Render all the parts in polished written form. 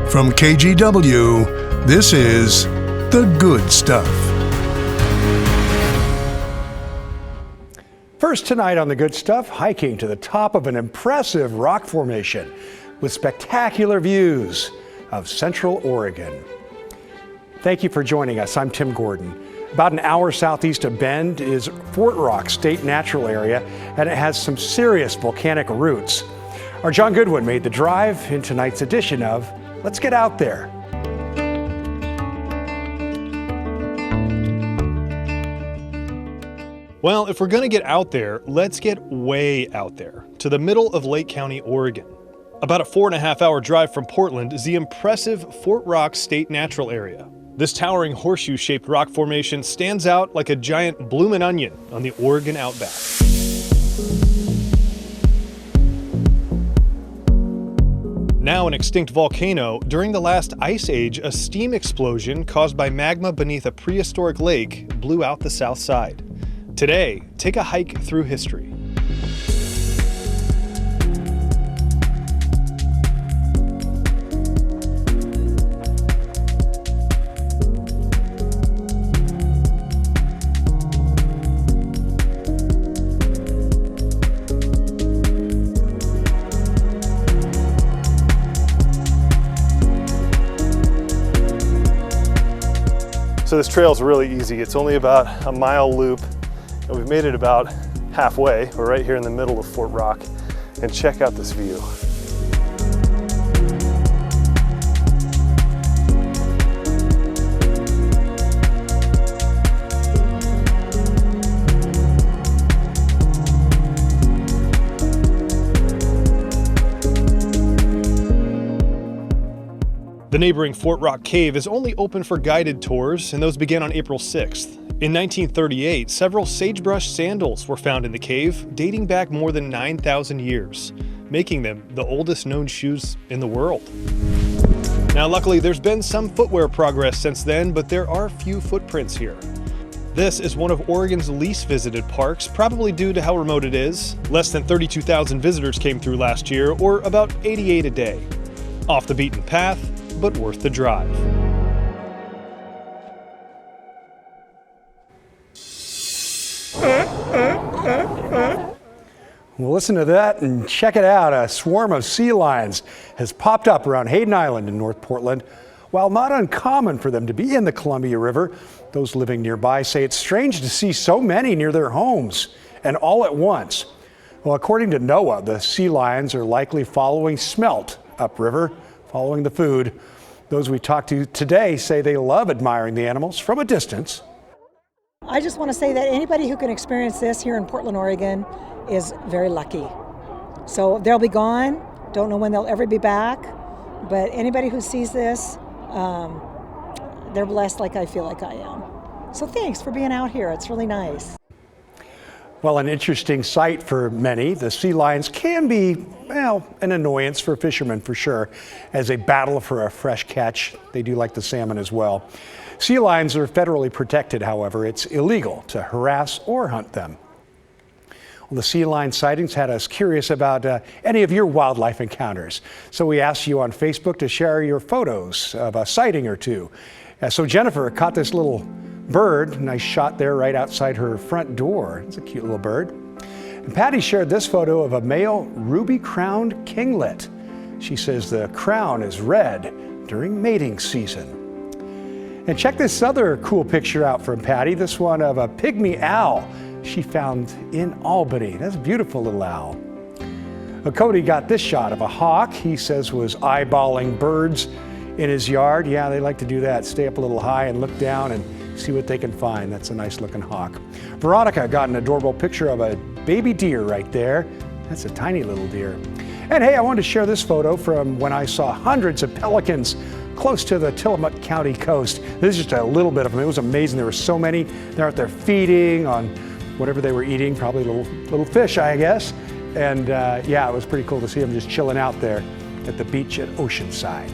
From KGW, this is The Good Stuff. First tonight on The Good Stuff, hiking to the top of an impressive rock formation with spectacular views of Central Oregon. Thank you for joining us. I'm Tim Gordon. About an hour southeast of Bend is Fort Rock State Natural Area, and it has some serious volcanic roots. Our John Goodwin made the drive in tonight's edition of Let's Get Out There. Well, if we're going to get out there, let's get way out there, to the middle of Lake County, Oregon. About a 4.5-hour drive from Portland is the impressive Fort Rock State Natural Area. This towering horseshoe-shaped rock formation stands out like a giant bloomin' onion on the Oregon outback. Now an extinct volcano, during the last ice age, a steam explosion caused by magma beneath a prehistoric lake blew out the south side. Today, take a hike through history. So this trail is really easy. It's only about a mile loop, and we've made it about halfway. We're right here in the middle of Fort Rock, and check out this view. The neighboring Fort Rock Cave is only open for guided tours, and those began on April 6th. In 1938, several sagebrush sandals were found in the cave, dating back more than 9,000 years, making them the oldest known shoes in the world. Now, luckily, there's been some footwear progress since then, but there are few footprints here. This is one of Oregon's least visited parks, probably due to how remote it is. Less than 32,000 visitors came through last year, or about 88 a day. Off the beaten path, but worth the drive. Well, listen to that and check it out. A swarm of sea lions has popped up around Hayden Island in North Portland. While not uncommon for them to be in the Columbia River, those living nearby say it's strange to see so many near their homes and all at once. Well, according to NOAA, the sea lions are likely following smelt upriver, following the food. Those we talked to today say they love admiring the animals from a distance. I just want to say that anybody who can experience this here in Portland, Oregon is very lucky. So they'll be gone, don't know when they'll ever be back, but anybody who sees this, they're blessed like I feel like I am. So thanks for being out here, it's really nice. Well, an interesting sight for many. The sea lions can be, well, an annoyance for fishermen for sure, as they battle for a fresh catch. They do like the salmon as well. Sea lions are federally protected, however. It's illegal to harass or hunt them. Well, the sea lion sightings had us curious about any of your wildlife encounters. So we asked you on Facebook to share your photos of a sighting or two. So Jennifer caught this little bird, nice shot there right outside her front door. It's a cute little bird. And Patty shared this photo of a male ruby-crowned kinglet. She says the crown is red during mating season. And check this other cool picture out from Patty, this one of a pygmy owl she found in Albany. That's a beautiful little owl. Cody got this shot of a hawk he says was eyeballing birds in his yard. Yeah, they like to do that, stay up a little high and look down and see what they can find. That's a nice looking hawk. Veronica got an adorable picture of a baby deer right there. That's a tiny little deer. And hey, I wanted to share this photo from when I saw hundreds of pelicans close to the Tillamook County coast. This is just a little bit of them. It was amazing. There were so many. They're out there feeding on whatever they were eating, probably little fish, I guess. And yeah, it was pretty cool to see them just chilling out there at the beach at Oceanside.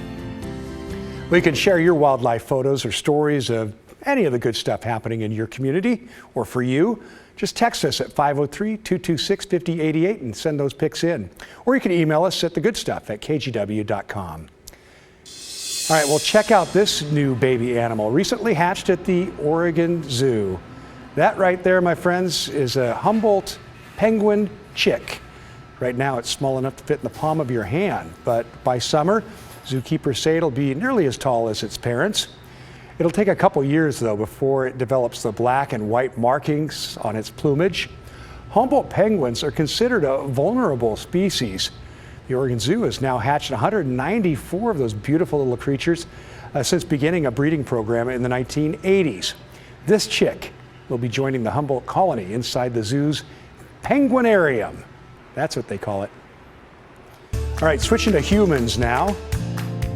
Well, you can share your wildlife photos or stories of any of the good stuff happening in your community or for you. Just text us at 503-226-5088 and send those pics in. Or you can email us at thegoodstuff@kgw.com. All right, well, check out this new baby animal, recently hatched at the Oregon Zoo. That right there, my friends, is a Humboldt penguin chick. Right now, it's small enough to fit in the palm of your hand, but by summer, zookeepers say it'll be nearly as tall as its parents. It'll take a couple years, though, before it develops the black and white markings on its plumage. Humboldt penguins are considered a vulnerable species. The Oregon Zoo has now hatched 194 of those beautiful little creatures since beginning a breeding program in the 1980s. This chick will be joining the Humboldt colony inside the zoo's penguinarium. That's what they call it. All right, switching to humans now.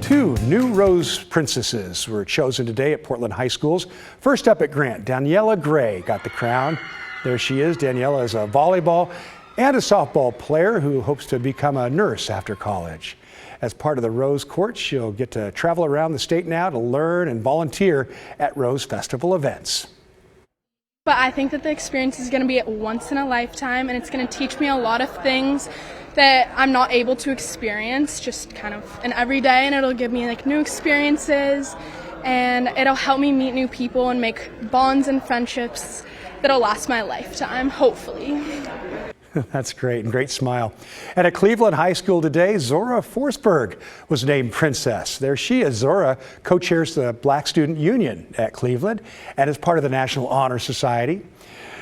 2 new Rose Princesses were chosen today at Portland High Schools. First up at Grant, Daniela Gray got the crown. There she is. Daniela is a volleyball and a softball player who hopes to become a nurse after college. As part of the Rose Court, she'll get to travel around the state now to learn and volunteer at Rose Festival events. But I think that the experience is going to be once in a lifetime, and it's going to teach me a lot of things that I'm not able to experience just kind of an everyday, and it'll give me like new experiences, and it'll help me meet new people and make bonds and friendships that'll last my lifetime, hopefully. That's great, and great smile. And at Cleveland High School today, Zora Forsberg was named princess. There she is. Zora co-chairs the Black Student Union at Cleveland and is part of the National Honor Society.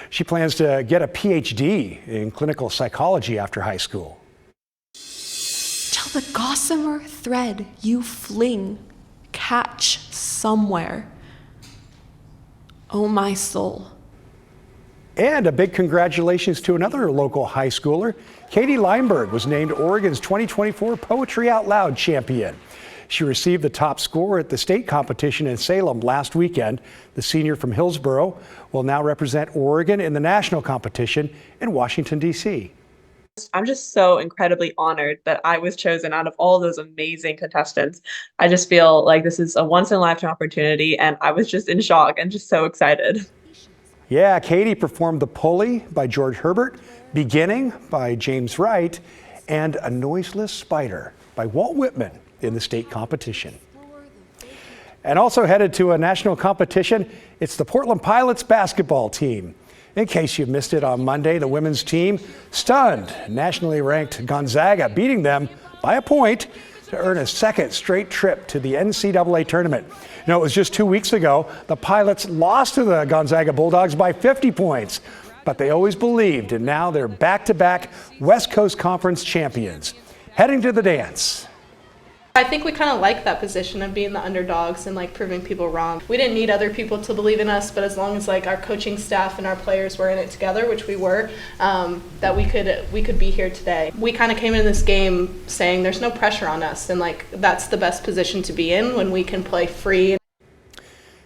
She plans to get a PhD in clinical psychology after high school. Till the gossamer thread you fling catch somewhere, oh my soul. And a big congratulations to another local high schooler. Katie Leinberg was named Oregon's 2024 Poetry Out Loud champion. She received the top score at the state competition in Salem last weekend. The senior from Hillsborough will now represent Oregon in the national competition in Washington, D.C. I'm just so incredibly honored that I was chosen out of all those amazing contestants. I just feel like this is a once in a lifetime opportunity, and I was just in shock and just so excited. Yeah, Katie performed The Pulley by George Herbert, Beginning by James Wright, and A Noiseless Spider by Walt Whitman in the state competition. And also headed to a national competition, it's the Portland Pilots basketball team. In case you missed it on Monday, the women's team stunned nationally ranked Gonzaga, beating them by a point to earn a second straight trip to the NCAA tournament. You know, it was just 2 weeks ago, the Pilots lost to the Gonzaga Bulldogs by 50 points, but they always believed, and now they're back-to-back West Coast Conference champions. Heading to the dance. I think we kind of like that position of being the underdogs and like proving people wrong. We didn't need other people to believe in us, but as long as like our coaching staff and our players were in it together, which we were, that we could be here today. We kind of came into this game saying there's no pressure on us, and like that's the best position to be in when we can play free.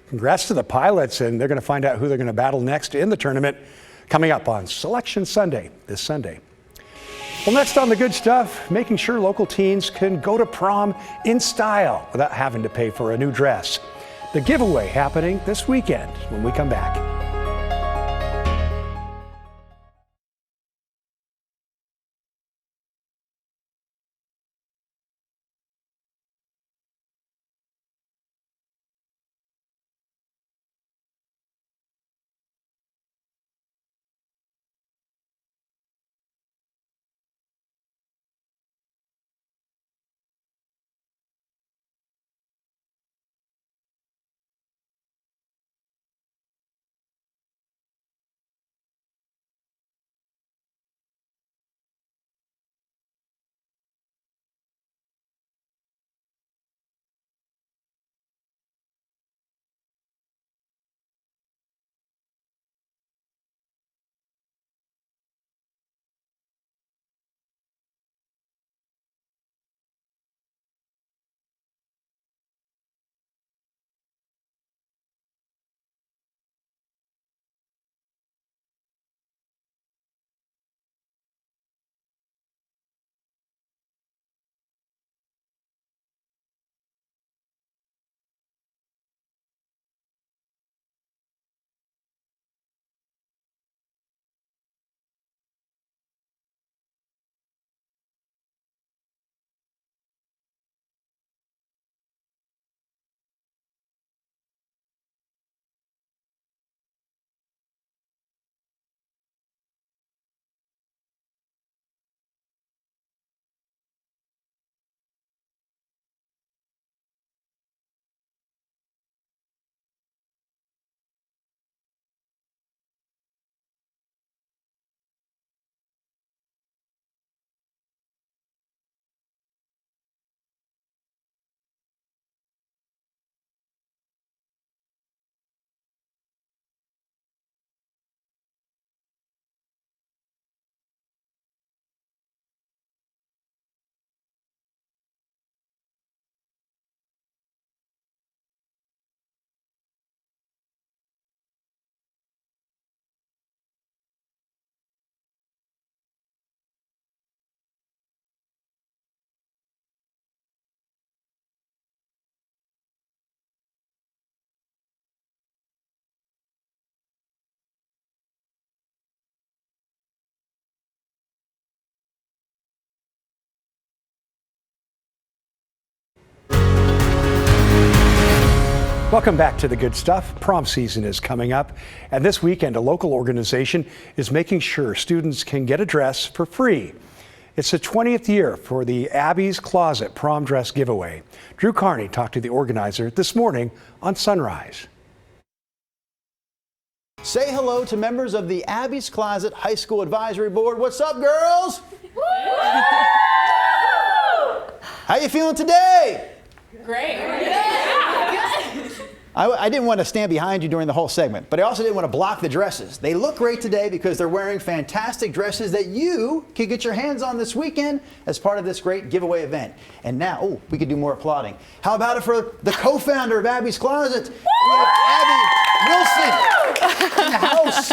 Congrats to the Pilots, and they're going to find out who they're going to battle next in the tournament coming up on Selection Sunday this Sunday. Well, next on The Good Stuff, making sure local teens can go to prom in style without having to pay for a new dress. The giveaway happening this weekend when we come back. Welcome back to The Good Stuff. Prom season is coming up, and this weekend a local organization is making sure students can get a dress for free. It's the 20th year for the Abby's Closet prom dress giveaway. Drew Carney talked to the organizer this morning on Sunrise. Say hello to members of the Abby's Closet High School Advisory Board. What's up, girls? How you feeling today? Great. I didn't want to stand behind you during the whole segment, but I also didn't want to block the dresses. They look great today because they're wearing fantastic dresses that you can get your hands on this weekend as part of this great giveaway event. And now, oh, we could do more applauding. How about it for the co-founder of Abby's Closet? We have Abby Wilson in the house.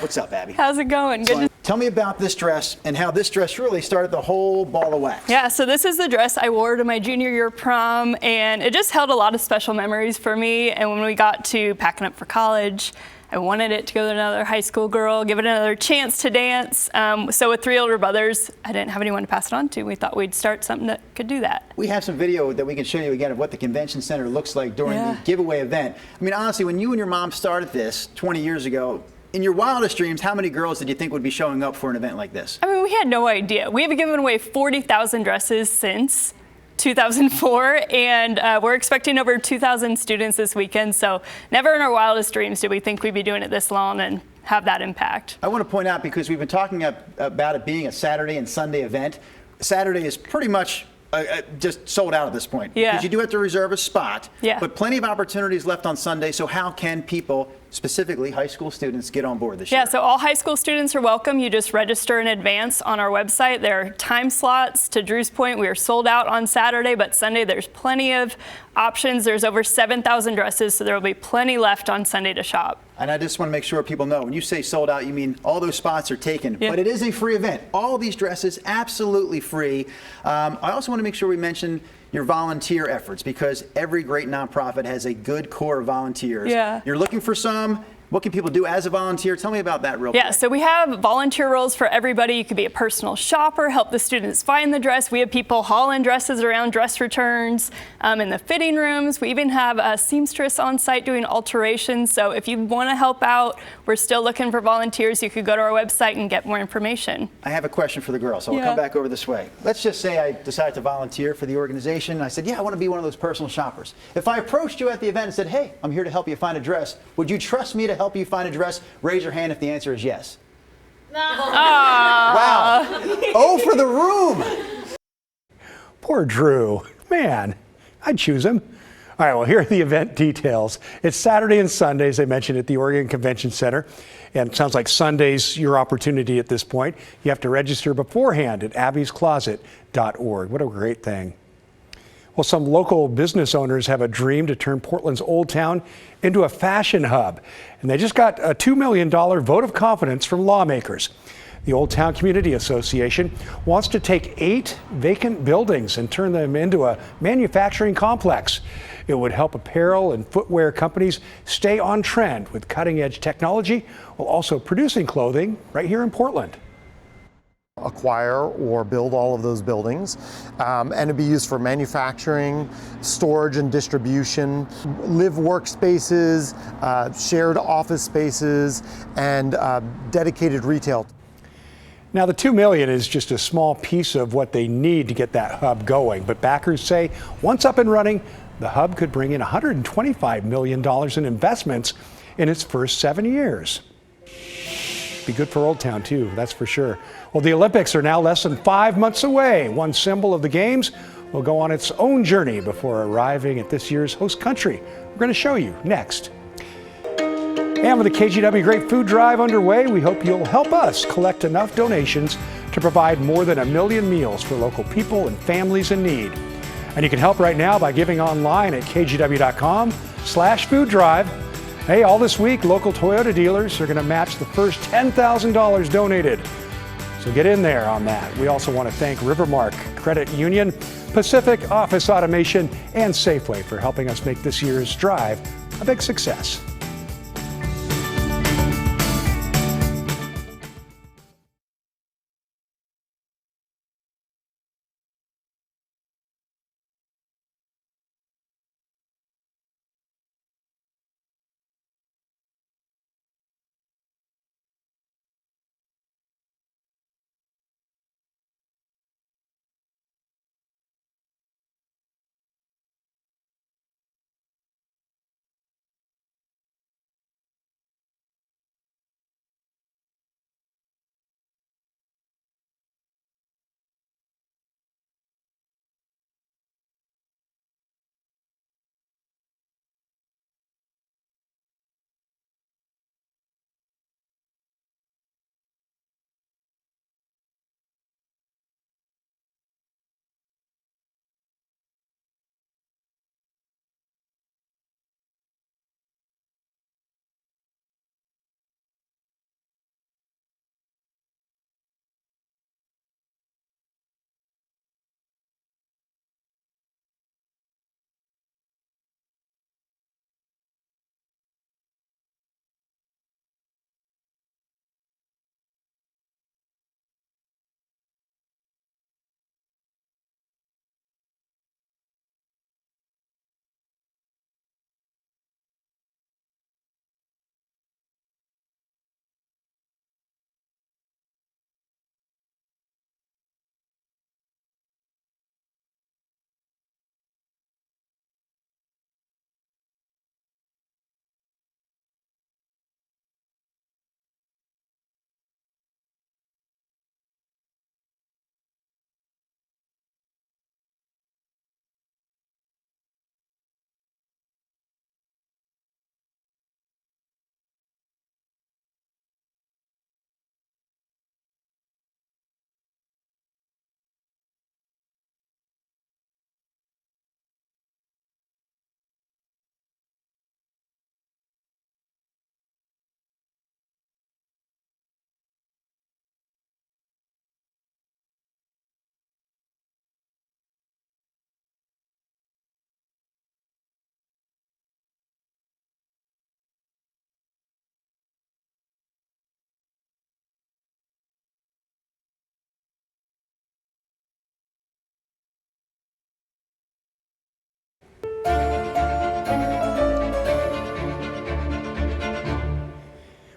What's up, Abby? How's it going? Good. Tell me about this dress and how this dress really started the whole ball of wax. Yeah, so this is the dress I wore to my junior year prom, and it just held a lot of special memories for me. And when we got to packing up for college, I wanted it to go to another high school girl, give it another chance to dance. So with 3 older brothers, I didn't have anyone to pass it on to. We thought we'd start something that could do that. We have some video that we can show you again of what the convention center looks like during the giveaway event. I mean, honestly, when you and your mom started this 20 years ago, in your wildest dreams, how many girls did you think would be showing up for an event like this? I mean, we had no idea. We have given away 40,000 dresses since 2004, and we're expecting over 2,000 students this weekend, so never in our wildest dreams did we think we'd be doing it this long and have that impact. I want to point out, because we've been talking about it being a Saturday and Sunday event, Saturday is pretty much just sold out at this point. Yeah. Because you do have to reserve a spot, yeah, but plenty of opportunities left on Sunday, so how can people, specifically high school students, get on board this year? Yeah, so all high school students are welcome. You just register in advance on our website. There are time slots. To Drew's point, we are sold out on Saturday, but Sunday there's plenty of options. There's over 7,000 dresses, so there will be plenty left on Sunday to shop. And I just want to make sure people know, when you say sold out, you mean all those spots are taken. Yeah. But it is a free event. All these dresses, absolutely free. I also want to make sure we mention your volunteer efforts, because every great nonprofit has a good core of volunteers. Yeah. You're looking for some. What can people do as a volunteer? Tell me about that real quick. Yeah, so we have volunteer roles for everybody. You could be a personal shopper, help the students find the dress. We have people hauling dresses around dress returns in the fitting rooms. We even have a seamstress on site doing alterations. So if you want to help out, we're still looking for volunteers. You could go to our website and get more information. I have a question for the girls, so I'll come back over this way. Let's just say I decided to volunteer for the organization. I said, yeah, I want to be one of those personal shoppers. If I approached you at the event and said, hey, I'm here to help you find a dress, would you trust me to help you find a dress? Raise your hand if the answer is yes. No. Wow. Oh, for the room. Poor Drew. Man, I'd choose him. All right, well, here are the event details. It's Saturday and Sunday, as I mentioned, at the Oregon Convention Center. And it sounds like Sunday's your opportunity at this point. You have to register beforehand at abbyscloset.org. What a great thing. Well, some local business owners have a dream to turn Portland's Old Town into a fashion hub. And they just got a $2 million vote of confidence from lawmakers. The Old Town Community Association wants to take 8 vacant buildings and turn them into a manufacturing complex. It would help apparel and footwear companies stay on trend with cutting-edge technology while also producing clothing right here in Portland. Acquire or build all of those buildings, and it'd be used for manufacturing, storage and distribution, live workspaces, shared office spaces, and dedicated retail. Now, the $2 million is just a small piece of what they need to get that hub going, but backers say once up and running, the hub could bring in $125 million in investments in its first 7 years. Be good for Old Town, too, that's for sure. Well, the Olympics are now less than 5 months away. One symbol of the Games will go on its own journey before arriving at this year's host country. We're going to show you next. And with the KGW Great Food Drive underway, we hope you'll help us collect enough donations to provide more than 1 million meals for local people and families in need. And you can help right now by giving online at kgw.com/food drive. Hey, all this week, local Toyota dealers are going to match the first $10,000 donated. So get in there on that. We also want to thank Rivermark Credit Union, Pacific Office Automation, and Safeway for helping us make this year's drive a big success.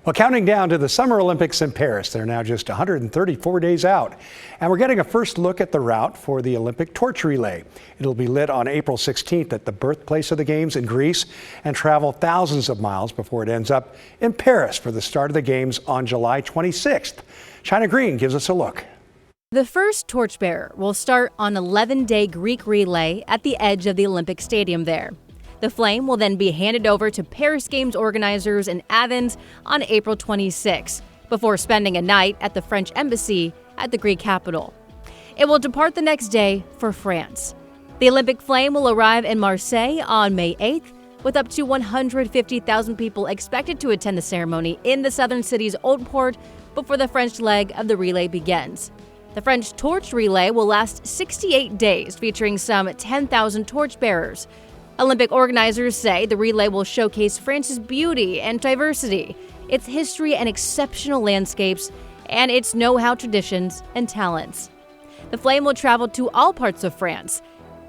Well, counting down to the Summer Olympics in Paris, they're now just 134 days out. And we're getting a first look at the route for the Olympic torch relay. It'll be lit on April 16th at the birthplace of the Games in Greece and travel thousands of miles before it ends up in Paris for the start of the Games on July 26th. China Green gives us a look. The first torchbearer will start on an 11-day Greek relay at the edge of the Olympic Stadium there. The flame will then be handed over to Paris Games organizers in Athens on April 26, before spending a night at the French embassy at the Greek capital. It will depart the next day for France. The Olympic flame will arrive in Marseille on May 8th, with up to 150,000 people expected to attend the ceremony in the southern city's Old Port before the French leg of the relay begins. The French torch relay will last 68 days, featuring some 10,000 torchbearers. Olympic organizers say the relay will showcase France's beauty and diversity, its history and exceptional landscapes, and its know-how, traditions, and talents. The flame will travel to all parts of France.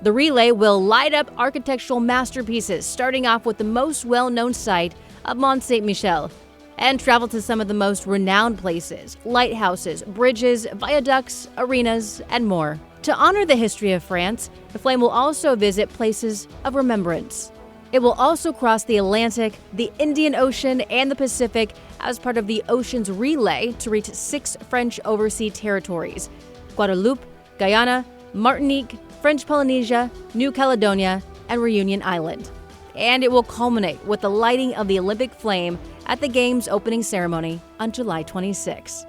The relay will light up architectural masterpieces, starting off with the most well-known site of Mont Saint-Michel, and travel to some of the most renowned places, lighthouses, bridges, viaducts, arenas, and more. To honor the history of France, the flame will also visit places of remembrance. It will also cross the Atlantic, the Indian Ocean, and the Pacific as part of the Ocean's Relay to reach 6 French overseas territories: Guadeloupe, Guyana, Martinique, French Polynesia, New Caledonia, and Reunion Island. And it will culminate with the lighting of the Olympic flame at the Games opening ceremony on July 26.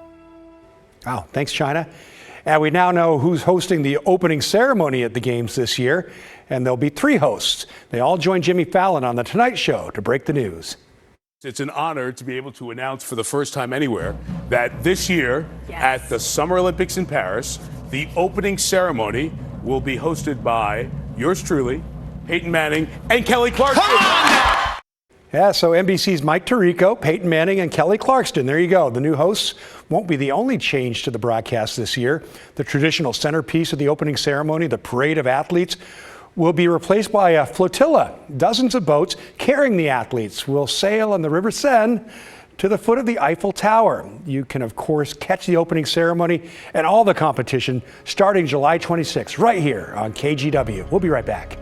Wow, thanks, China. And we now know who's hosting the opening ceremony at the Games this year, and there'll be 3 hosts. They all join Jimmy Fallon on The Tonight Show to break the news. It's an honor to be able to announce for the first time anywhere that this year at the Summer Olympics in Paris, the opening ceremony will be hosted by yours truly, Peyton Manning, and Kelly Clarkson. Yeah, so NBC's Mike Tirico, Peyton Manning, and Kelly Clarkson. There you go. The new hosts won't be the only change to the broadcast this year. The traditional centerpiece of the opening ceremony, the parade of athletes, will be replaced by a flotilla. Dozens of boats carrying the athletes will sail on the River Seine to the foot of the Eiffel Tower. You can, of course, catch the opening ceremony and all the competition starting July 26 right here on KGW. We'll be right back.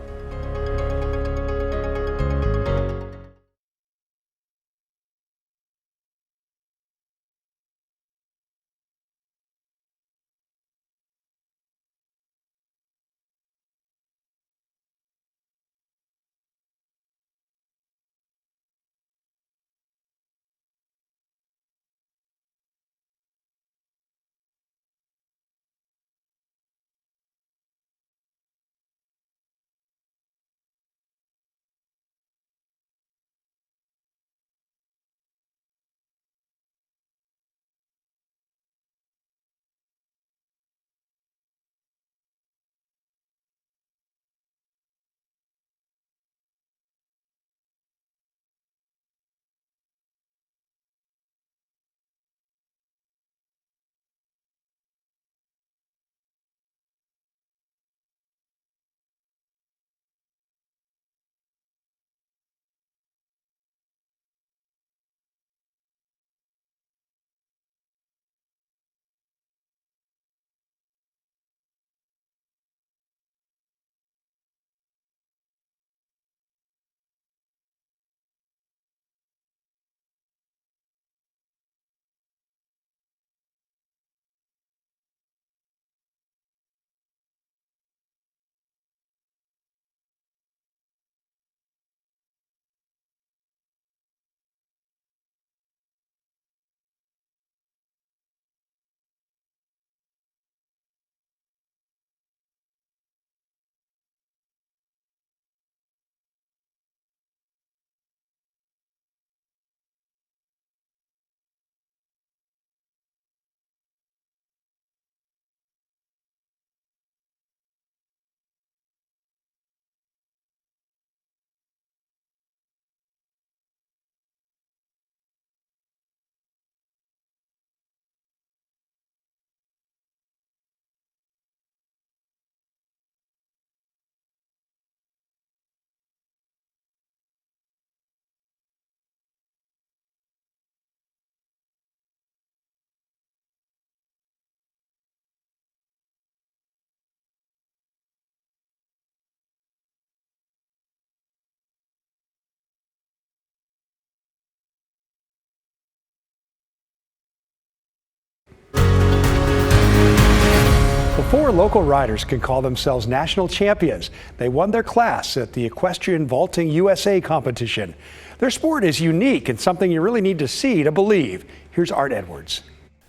4 local riders can call themselves national champions. They won their class at the Equestrian Vaulting USA competition. Their sport is unique and something you really need to see to believe. Here's Art Edwards.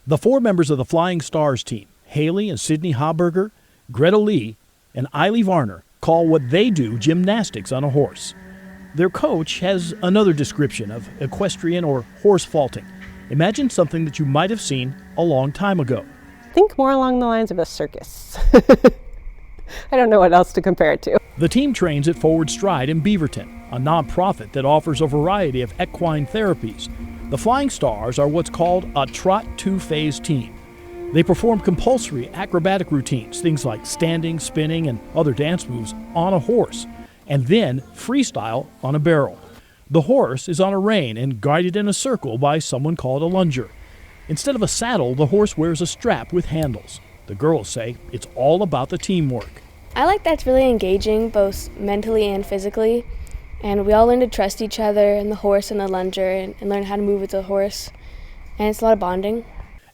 The 4 members of the Flying Stars team, Haley and Sydney Haberger, Greta Lee, and Eiley Varner, call what they do gymnastics on a horse. Their coach has another description of equestrian or horse vaulting. Imagine something that you might have seen a long time ago. Think more along the lines of a circus. I don't know what else to compare it to. The team trains at Forward Stride in Beaverton, a nonprofit that offers a variety of equine therapies. The Flying Stars are what's called a Trot 2-phase team. They perform compulsory acrobatic routines, things like standing, spinning, and other dance moves on a horse, and then freestyle on a barrel. The horse is on a rein and guided in a circle by someone called a lunger. Instead of a saddle, the horse wears a strap with handles. The girls say it's all about the teamwork. I like that it's really engaging, both mentally and physically. And we all learn to trust each other and the horse and the lunger and learn how to move with the horse. And it's a lot of bonding.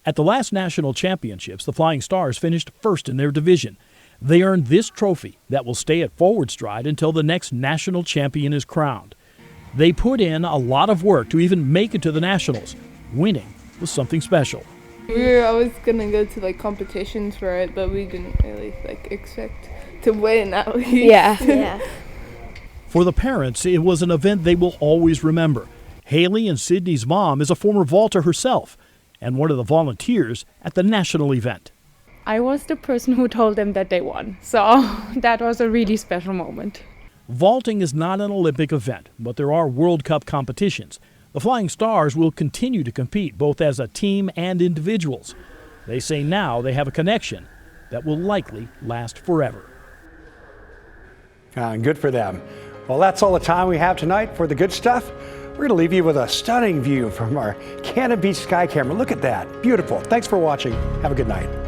At the last national championships, the Flying Stars finished first in their division. They earned this trophy that will stay at Forward Stride until the next national champion is crowned. They put in a lot of work to even make it to the nationals. Winning was something special. We were always gonna go to competitions for it, but we didn't really expect to win at least. Yeah. For the parents, it was an event they will always remember. Haley and Sydney's mom is a former vaulter herself and one of the volunteers at the national event. I was the person who told them that they won, so that was a really special moment. Vaulting is not an Olympic event, but there are World Cup competitions. The Flying Stars will continue to compete both as a team and individuals. They say now they have a connection that will likely last forever. Good for them. Well, that's all the time we have tonight for the good stuff. We're going to leave you with a stunning view from our Cannon Beach Sky Camera. Look at that. Beautiful. Thanks for watching. Have a good night.